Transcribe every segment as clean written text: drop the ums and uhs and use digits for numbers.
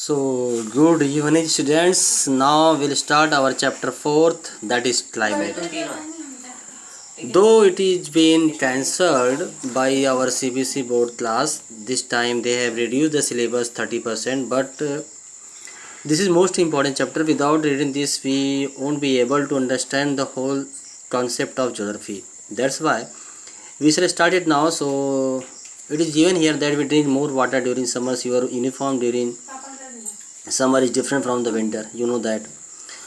So good evening students. Now we'll start our chapter 4th, that is climate. Though it is been cancelled by our CBC board class, this time they have reduced the syllabus 30%, but this is most important chapter. Without reading this we won't be able to understand the whole concept of geography. That's why we shall start it now. So it is given here that we drink more water during summers. Your uniform during summer is different from the winter, you know that.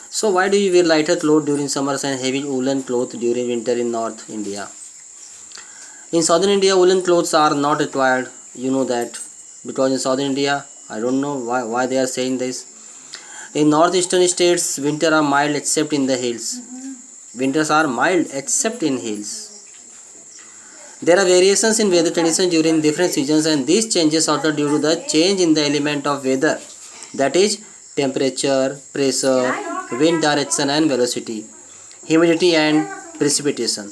So why do you wear lighter clothes during summers and heavy woolen clothes during winter in North India? In Southern India woolen clothes are not required, you know that, because in Southern India, I don't know why they are saying this. In northeastern states winter are mild except in the hills. Winters are mild except in hills. There are variations in weather conditions during different seasons, and these changes occur due to the change in the element of weather, that is temperature, pressure, wind direction and velocity, humidity and precipitation.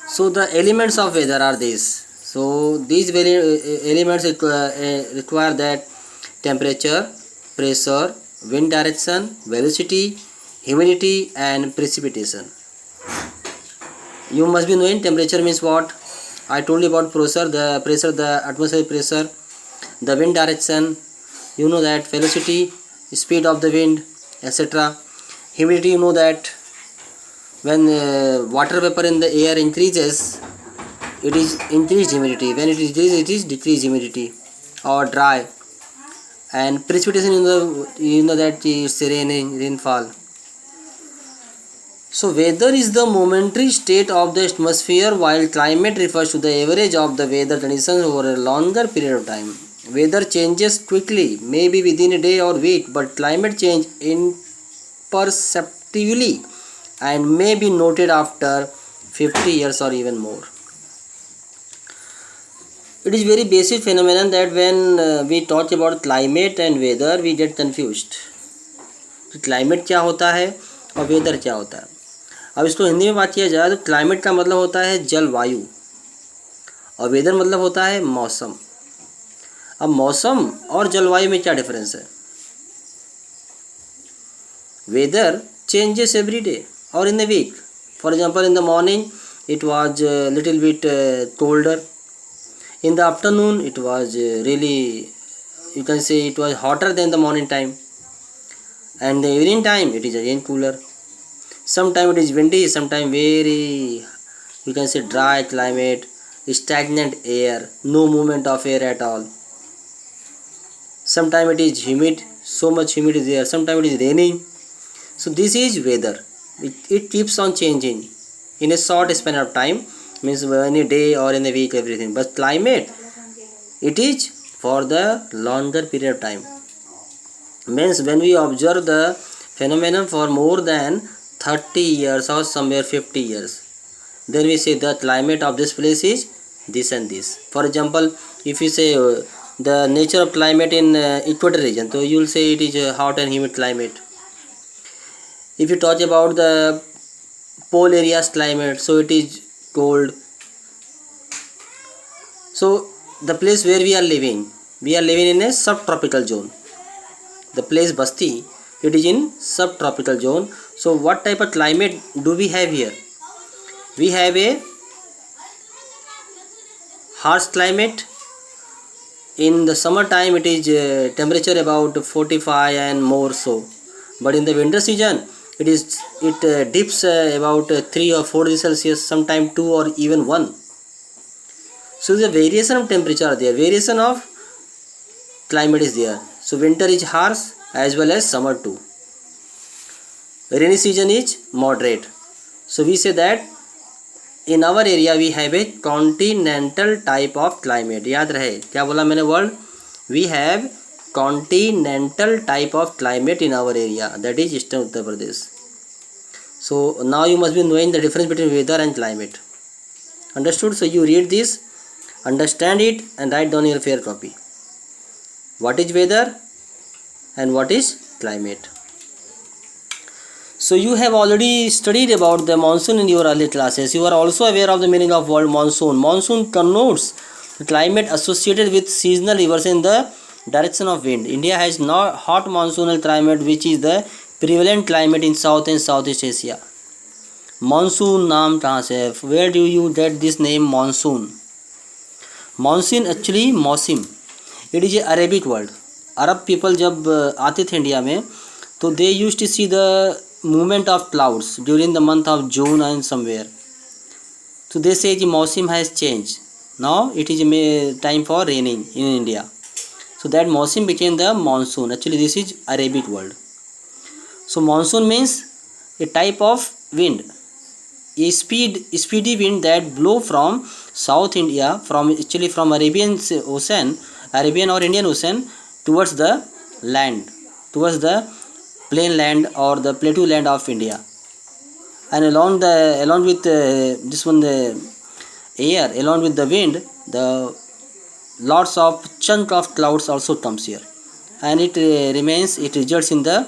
So the elements of weather are these. So these elements require that temperature, pressure, wind direction, velocity, humidity and precipitation. You must be knowing temperature means what. I told you about pressure, the atmospheric pressure, the wind direction, you know that, velocity, speed of the wind, etc. Humidity, you know that when water vapor in the air increases, it is increased humidity. When it decreases, it is decreased humidity or dry. And precipitation, you know that it's raining, rainfall. So weather is the momentary state of the atmosphere, while climate refers to the average of the weather conditions over a longer period of time. Weather changes quickly, maybe within a day or week, but climate change imperceptibly and may be noted after 50 years or even more. It is very basic phenomenon that when we talk about climate and weather, we get confused. Climate क्या होता है और weather क्या होता है. अब इसको हिंदी में बात किया जाए तो क्लाइमेट का मतलब होता है जलवायु और वेदर मतलब होता है मौसम. अब मौसम और जलवायु में क्या डिफरेंस है. वेदर चेंजेस एवरी डे और in the week. For example in the morning it was a little bit colder. In the afternoon it was really, you can say, it was hotter than the morning time, and the evening time it is again cooler. Sometime it is windy, sometime very, you can say, dry climate, stagnant air, no movement of air at all. Sometime it is humid, so much humid is there, sometime it is raining. So this is weather. It keeps on changing in a short span of time, means in a day or in a week, everything. But climate, it is for the longer period of time. Means when we observe the phenomenon for more than 30 years or somewhere 50 years, then we say the climate of this place is this and this. For example, if you say the nature of climate in equator region, so you will say it is a hot and humid climate. If you talk about the pole areas climate, so it is cold. So the place where we are living in a subtropical zone. The place Basti, it is in subtropical zone. So what type of climate do we have here? We have a harsh climate. In the summer time it is temperature about 45 and more so, but in the winter season it dips about 3 or 4 degrees Celsius, sometime 2 or even 1. So the variation of temperature are there, variation of climate is there. So winter is harsh as well as summer too. Rainy season is moderate. So we say that in our area we have a continental type of climate. याद रहे क्या बोला मैंने word. We have continental type of climate in our area, that is Eastern Uttar Pradesh. So now you must be knowing the difference between weather and climate. Understood? So you read this, understand it and write down your fair copy. What is weather and what is climate? So you have already studied about the monsoon in your early classes. You are also aware of the meaning of word monsoon. Monsoon connotes the climate associated with seasonal rivers in the direction of wind. India has not hot monsoonal climate, which is the prevalent climate in South and Southeast Asia. Monsoon नाम कहाँ से है? Where do you get this name monsoon? Monsoon actually मौसम. It is a Arabic word. Arab people जब आते थे India में तो they used to see the movement of clouds during the month of June and somewhere. So they say the मौसम has changed. Now it is a time for raining in India. So that monsoon became the monsoon. Actually this is Arabic word. So monsoon means a type of wind, a speedy wind that blow from South India, from Arabian or Indian Ocean towards the land, towards the plain land or the plateau land of India. And along with the air, along with the wind, the lots of chunk of clouds also comes here, and it results in the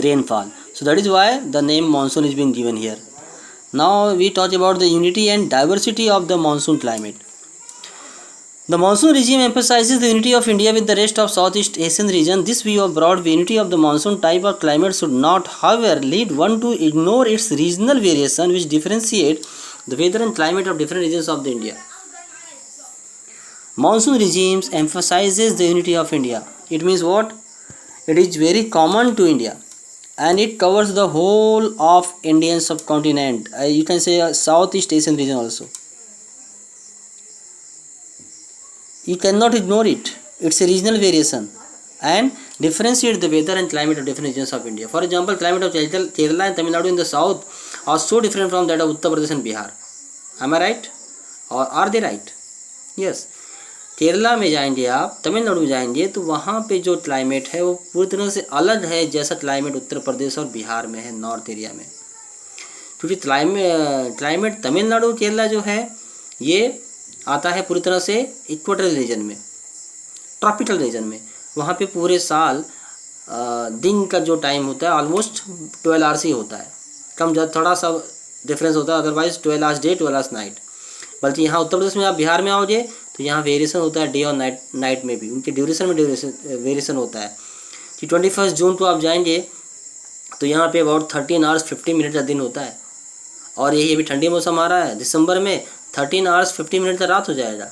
rainfall. So that is why the name monsoon is being given here. Now we talk about the unity and diversity of the monsoon climate. The monsoon regime emphasizes the unity of India with the rest of Southeast Asian region. This view of broad unity of the monsoon type of climate should not, however, lead one to ignore its regional variation, which differentiate the weather and climate of different regions of the India. Monsoon regimes emphasizes the unity of India. It means what? It is very common to India, and it covers the whole of Indian subcontinent. You can say Southeast Asian region also. You cannot ignore it. It's a regional variation and differentiate the weather and climate of different regions of India. For example, climate of Kerala and Tamil Nadu in the south are so different from that of Uttar Pradesh and Bihar. Am I right? Or are they right? Yes. Kerala में जाएंगे आप, तमिलनाडु में जाएंगे तो वहाँ पे जो climate है वो पूरी तरह से अलग है जैसा क्लाइमेट उत्तर प्रदेश और बिहार में है, नॉर्थ एरिया में. क्योंकि क्लाइमेट तमिलनाडु केरला जो है ये आता है पूरी तरह से इक्वेटोरियल रीजन में, ट्रॉपिकल रीजन में. वहाँ पे पूरे साल दिन का जो टाइम होता है ऑलमोस्ट 12 आवर्स ही होता है, कम ज़्यादा थोड़ा सा डिफरेंस होता है, otherwise 12 hours day 12 hours night. बल्कि यहाँ उत्तर प्रदेश में आप बिहार में आओगे तो यहाँ वेरिएशन होता है डे और नाइट में भी, उनके ड्यूरेशन में वेरिएशन होता है. कि 21 जून को आप जाएंगे तो यहाँ पे अबाउट 13 आवर्स 50 मिनट का दिन होता है, और यही अभी ठंडी मौसम आ रहा है दिसंबर में 13 आवर्स 50 मिनट का रात हो जाएगा,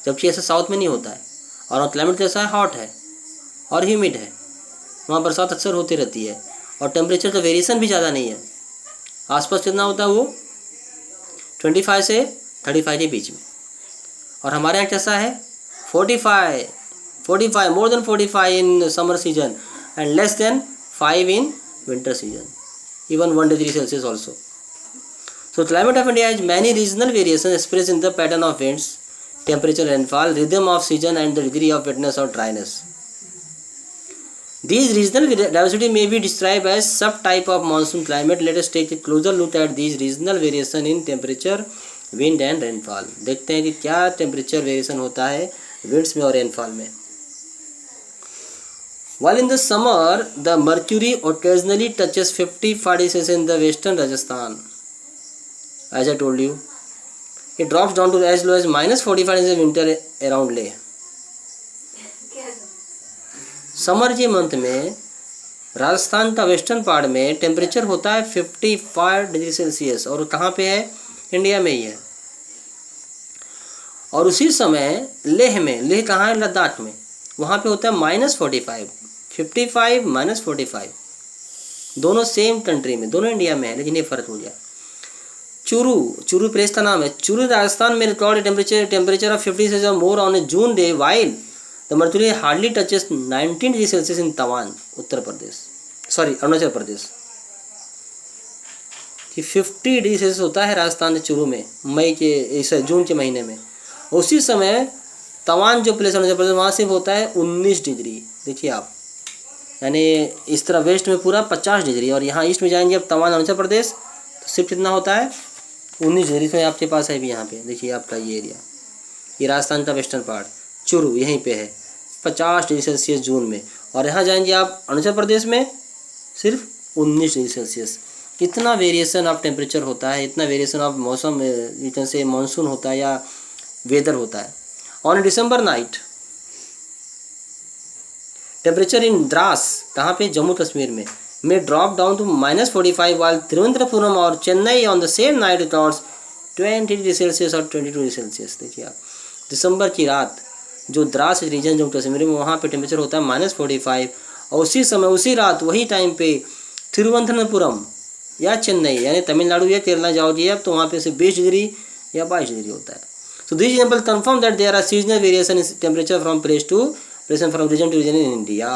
जबकि ऐसा साउथ में नहीं होता है. और क्लाइमेट कैसा है? हॉट है और ह्यूमिड है, वहाँ बरसात अक्सर होती रहती है, और टेम्परेचर का वेरिएशन भी ज़्यादा नहीं है. आसपास कितना होता है? वो 25 से 35 के बीच में. और हमारे यहाँ कैसा है? 45 more than 45 in summer season and less than 5 in winter season, even 1 degree Celsius also. So climate of India has many regional variations expressed in the pattern of winds, temperature, rainfall, rhythm of season, and the degree of wetness or dryness. These regional diversity may be described as subtype of monsoon climate. Let us take a closer look at these regional variation in temperature, wind and rainfall. देखते हैं कि क्या temperature variation होता है winds में और rainfall में. While in the summer, the mercury occasionally touches 50 Celsius in the western Rajasthan. As I told you, it drops down to as low as -45 in winter around Leh. Summer के month में राजस्थान का western part में temperature होता है 55 degree Celsius, और कहाँ पे है? इंडिया में ही है. और उसी समय लेह में, लेह कहाँ है? लद्दाख में, वहाँ पे होता है -45. 55 -45 दोनों सेम कंट्री में, दोनों इंडिया में है, लेकिन ये फ़र्क हो गया. चूरू प्लेस का नाम है. चूरू राजस्थान में record temperature of 50 Celsius more on a June day, while the mercury hardly touches 19 degree Celsius in Tawang, Arunachal Pradesh. कि 50 डिग्री सेल्सियस होता है राजस्थान में चूरू में जून के महीने में. उसी समय तवांग जो प्लेस अरुणाचल प्रदेश, वहाँ सिर्फ होता है 19 डिग्री. देखिए आप, यानी इस तरह वेस्ट में पूरा 50 डिग्री, और यहाँ ईस्ट में जाएंगे अब तवांग अरुणाचल प्रदेश तो सिर्फ कितना होता है? 19 डिग्री. में आपके पास है भी यहाँ पे देखिए आपका ये एरिया, ये राजस्थान का वेस्टर्न पार्ट चूरू यहीं पे है 50 डिग्री सेल्सियस जून में. और यहाँ जाएंगे आप अरुणाचल प्रदेश में सिर्फ 19 डिग्री सेल्सियस. इतना वेरिएशन ऑफ टेम्परेचर होता है, इतना वेरिएशन ऑफ मौसम से मानसून होता है या वेदर होता है. On December night temperature in Dras, कहाँ पे, जम्मू कश्मीर में, may drop down to -45, while Thiruvananthapuram और Chennai on the same night records 20 degree Celsius और 22 डिग्री सेल्सियस। देखिए आप, दिसंबर की रात जो द्रास रीजन जम्मू कश्मीर में, वहाँ पे टेम्परेचर होता है -45, और उसी समय उसी रात वही टाइम पे तिरुवनंतपुरम या चेन्नई यानी तमिलनाडु या केरला जाओगे आप तो वहाँ पे से 20 डिग्री या 22 डिग्री होता है। So this example confirm that there are seasonal variation in temperature from place to place and from region to region in India.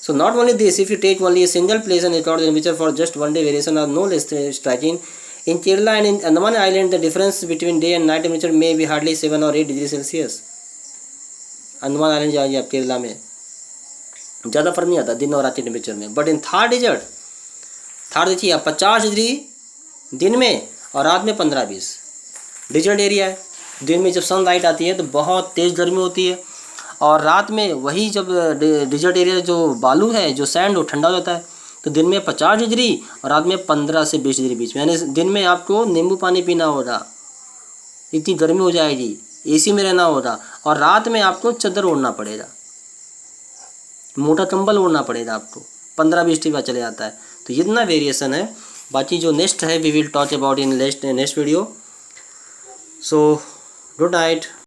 So not only this, if you take only a single place and record the temperature for just one day, variation are no less striking. In Kerala and in Andaman Island, the difference between day and night temperature may be hardly 7 or 8 degree Celsius. Andaman island जाइए आप केरला में, ज़्यादा फर्क नहीं आता दिन और रात के टेम्परेचर में। But in Thar desert, Thar देखिए आप 50 डिग्री दिन में और रात में 15-20। डेजर्ट एरिया है, दिन में जब सनलाइट आती है तो बहुत तेज़ गर्मी होती है, और रात में वही जब डेजर्ट एरिया जो बालू है, जो सैंड, वो ठंडा हो जाता है, तो दिन में 50 डिग्री और रात में 15 से 20 डिग्री बीच में। यानी दिन में आपको नींबू पानी पीना होगा, इतनी गर्मी हो जाएगी, एसी में रहना होगा, और रात में आपको चादर ओढ़ना पड़ेगा, मोटा कंबल ओढ़ना पड़ेगा आपको, 15-20 डिग्री चले जाता है। तो इतना वेरिएशन है। बाकी जो नेक्स्ट है we will talk about in next video. So good night.